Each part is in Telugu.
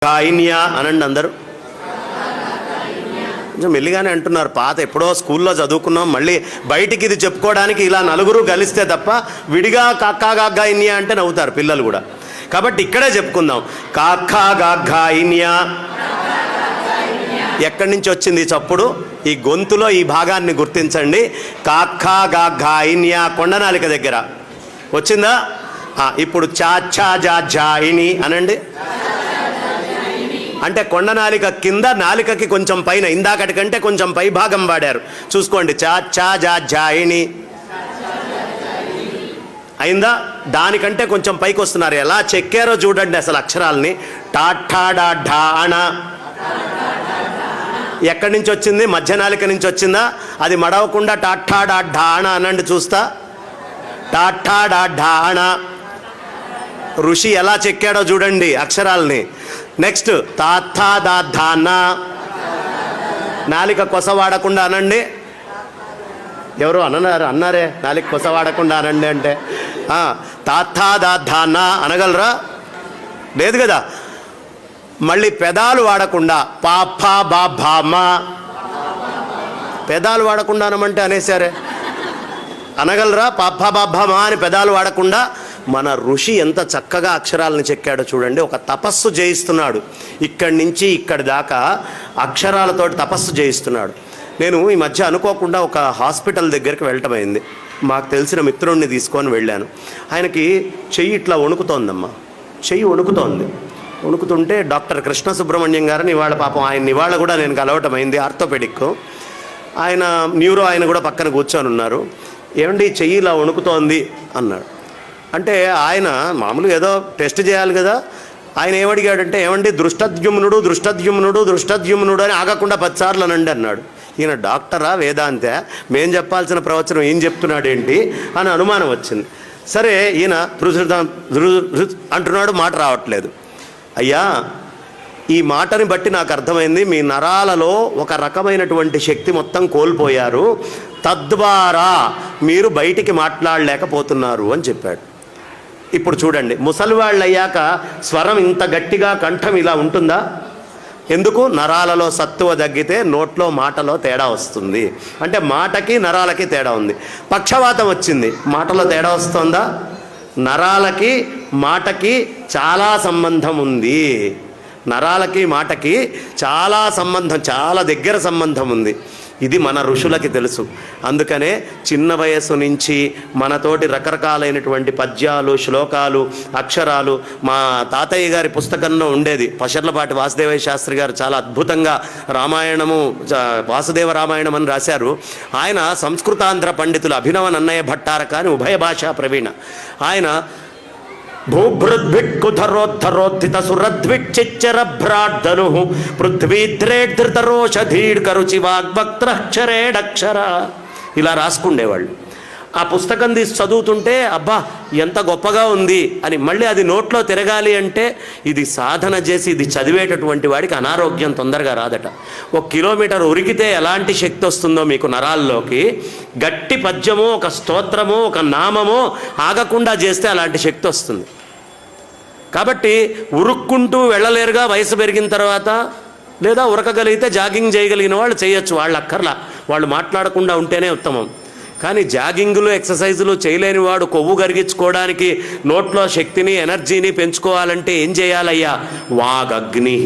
గాయిన్యా అనండి అందరూ. కొంచెం మెల్లిగానే అంటున్నారు. పాత ఎప్పుడో స్కూల్లో చదువుకున్నాం, మళ్ళీ బయటికి ఇది చెప్పుకోవడానికి ఇలా నలుగురు కలిస్తే తప్ప విడిగా కాక్కా గాగ్గాయిన్యా అంటే నవ్వుతారు పిల్లలు కూడా. కాబట్టి ఇక్కడే చెప్పుకుందాం. కాక్కా గాగ్గాయిన్యా. ఎక్కడి నుంచి వచ్చింది చప్పుడు? ఈ గొంతులో ఈ భాగాన్ని గుర్తించండి. కాక్కా గాగ్గాయిన్యా కొండనాలిక దగ్గర వచ్చిందా? ఇప్పుడు చాచా జాయిని అనండి. అంటే కొండనాలిక కింద, నాలికకి కొంచెం పైన, ఇందాకటి కంటే కొంచెం పై భాగం వాడారు. చూసుకోండి. చాచా జాయిని అయిందా? దానికంటే కొంచెం పైకి వస్తున్నారు. ఎలా చెక్కారో చూడండి అసలు అక్షరాలని. టాఠాడాఢాణ ఎక్కడి నుంచి వచ్చింది? మధ్య నాలిక నుంచి వచ్చిందా? అది మడవకుండా టాఠాడాఢాణ అనండి చూస్తా. టాఠాడాఢాణ. ఋషి ఎలా చెక్కాడో చూడండి అక్షరాలని. నెక్స్ట్ తాథాదాధాన. నాలిక కొస వాడకుండా అనండి. ఎవరు అన్నారే నాలిక కొస వాడకుండా అనండి అంటే. తాథాదాధాన అనగలరా? లేదు కదా. మళ్ళీ పెదాలు వాడకుండా పాపా బాభామా. పెదాలు వాడకుండా అనమంటే అనేసారే. అనగలరా? పాపా బాభామా అని పెదాలు వాడకుండా. మన ఋషి ఎంత చక్కగా అక్షరాలను చెక్కాడో చూడండి. ఒక తపస్సు చేయిస్తున్నాడు. ఇక్కడి నుంచి ఇక్కడి దాకా అక్షరాలతోటి తపస్సు చేయిస్తున్నాడు. నేను ఈ మధ్య అనుకోకుండా ఒక హాస్పిటల్ దగ్గరికి వెళ్ళటమైంది. మాకు తెలిసిన మిత్రుడిని తీసుకొని వెళ్ళాను. ఆయనకి చెయ్యి ఇట్లా వణుకుతోందమ్మా. చెయ్యి వణుకుతోంది. వణుకుతుంటే డాక్టర్ కృష్ణ సుబ్రహ్మణ్యం గారిని ఇవాళ పాపం ఆయన ఇవాళ కూడా నేను కలవటమైంది. ఆర్థోపెడిక్ ఆయన, న్యూరో ఆయన కూడా పక్కన కూర్చొని ఉన్నారు. ఏమండి చెయ్యి ఇలా వణుకుతోంది అన్నాడు. అంటే ఆయన మామూలుగా ఏదో టెస్ట్ చేయాలి కదా. ఆయన ఏమడిగాడంటే, ఏమండి దృష్టద్యుమ్నుడు దృష్టద్యుమ్నుడు దృష్టద్యుమ్నుడు అని ఆగకుండా 10 సార్లు అనండి అన్నాడు. ఈయన డాక్టరా వేదాంతే, మేం చెప్పాల్సిన ప్రవచనం ఏం చెప్తున్నాడు ఏంటి అని అనుమానం వచ్చింది. సరే ఈయన అంటున్నాడు, మాట రావట్లేదు. అయ్యా, ఈ మాటని బట్టి నాకు అర్థమైంది, మీ నరాలలో ఒక రకమైనటువంటి శక్తి మొత్తం కోల్పోయారు, తద్వారా మీరు బయటికి మాట్లాడలేకపోతున్నారు అని చెప్పాడు. ఇప్పుడు చూడండి, ముసలివాళ్ళు అయ్యాక స్వరం ఇంత గట్టిగా కంఠం ఇలా ఉంటుందా? ఎందుకు? నరాలలో సత్తువ తగ్గితే నోట్లో మాటలో తేడా వస్తుంది. అంటే మాటకి నరాలకి తేడా ఉంది. పక్షవాతం వచ్చింది, మాటలో తేడా వస్తుందా? నరాలకి మాటకి చాలా సంబంధం ఉంది. నరాలకి మాటకి చాలా సంబంధం, చాలా దగ్గర సంబంధం ఉంది. ఇది మన ఋషులకి తెలుసు. అందుకనే చిన్న వయస్సు నుంచి మనతోటి రకరకాలైనటువంటి పద్యాలు, శ్లోకాలు, అక్షరాలు. మా తాతయ్య గారి పుస్తకంలో ఉండేది. పశర్లపాటి వాసుదేవయ్య శాస్త్రి గారు చాలా అద్భుతంగా రామాయణము, వాసుదేవ రామాయణం అని రాశారు. ఆయన సంస్కృతాంధ్ర పండితులు అభినవ నన్నయ్య భట్టారక అని ఉభయ భాషా ప్రవీణ. ఆయన భూభృద్భిక్కుధరోద్ధరోద్ధిత సురద్విచ్చిచ్చరభ్రాడ్ధను పృథ్వీద్రేద్ధృతరోషధీడ్కరుచి వాగ్వక్త్రక్షరేడక్షర ఇలా రాసుకుండేవాళ్ళు. ఆ పుస్తకం తీసి చదువుతుంటే అబ్బా ఎంత గొప్పగా ఉంది అని. మళ్ళీ అది నోట్లో తిరగాలి అంటే ఇది సాధన చేసి ఇది చదివేటటువంటి వాడికి అనారోగ్యం తొందరగా రాదట. 1 కిలోమీటర్ ఉరికితే ఎలాంటి శక్తి వస్తుందో మీకు నరాల్లోకి, గట్టి పద్యమో, ఒక స్తోత్రమో, ఒక నామమో ఆగకుండా చేస్తే అలాంటి శక్తి వస్తుంది. కాబట్టి ఉరుక్కుంటూ వెళ్ళలేరుగా వయసు పెరిగిన తర్వాత. లేదా ఉరకగలిగితే జాగింగ్ చేయగలిగిన వాళ్ళు చేయొచ్చు, వాళ్ళు అక్కర్లా, వాళ్ళు మాట్లాడకుండా ఉంటేనే ఉత్తమం. కానీ జాగింగులు, ఎక్సర్సైజులు చేయలేని వాడు కొవ్వు కరిగించుకోవడానికి, నోట్లో శక్తిని, ఎనర్జీని పెంచుకోవాలంటే ఏం చేయాలయ్యా? వాగగ్ని.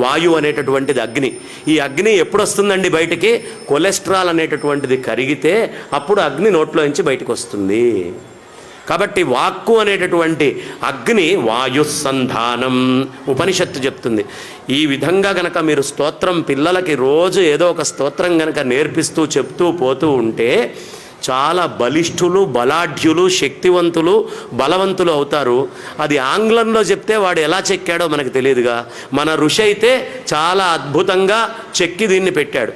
వాయు అనేటటువంటిది అగ్ని. ఈ అగ్ని ఎప్పుడు వస్తుందండి బయటికి? కొలెస్ట్రాల్ అనేటటువంటిది కరిగితే అప్పుడు అగ్ని నోట్లోంచి బయటకు వస్తుంది. కాబట్టి వాక్కు అనేటటువంటి అగ్ని వాయుస్సంధానం ఉపనిషత్తు చెప్తుంది. ఈ విధంగా గనక మీరు స్తోత్రం పిల్లలకి రోజు ఏదో ఒక స్తోత్రం గనక నేర్పిస్తూ చెప్తూ పోతూ ఉంటే చాలా బలిష్ఠులు, బలాఢ్యులు, శక్తివంతులు, బలవంతులు అవుతారు. అది ఆంగ్లంలో చెప్తే వాడు ఎలా చెక్కాడో మనకు తెలియదుగా. మన ఋషి అయితే చాలా అద్భుతంగా చెక్కి దీన్ని పెట్టాడు.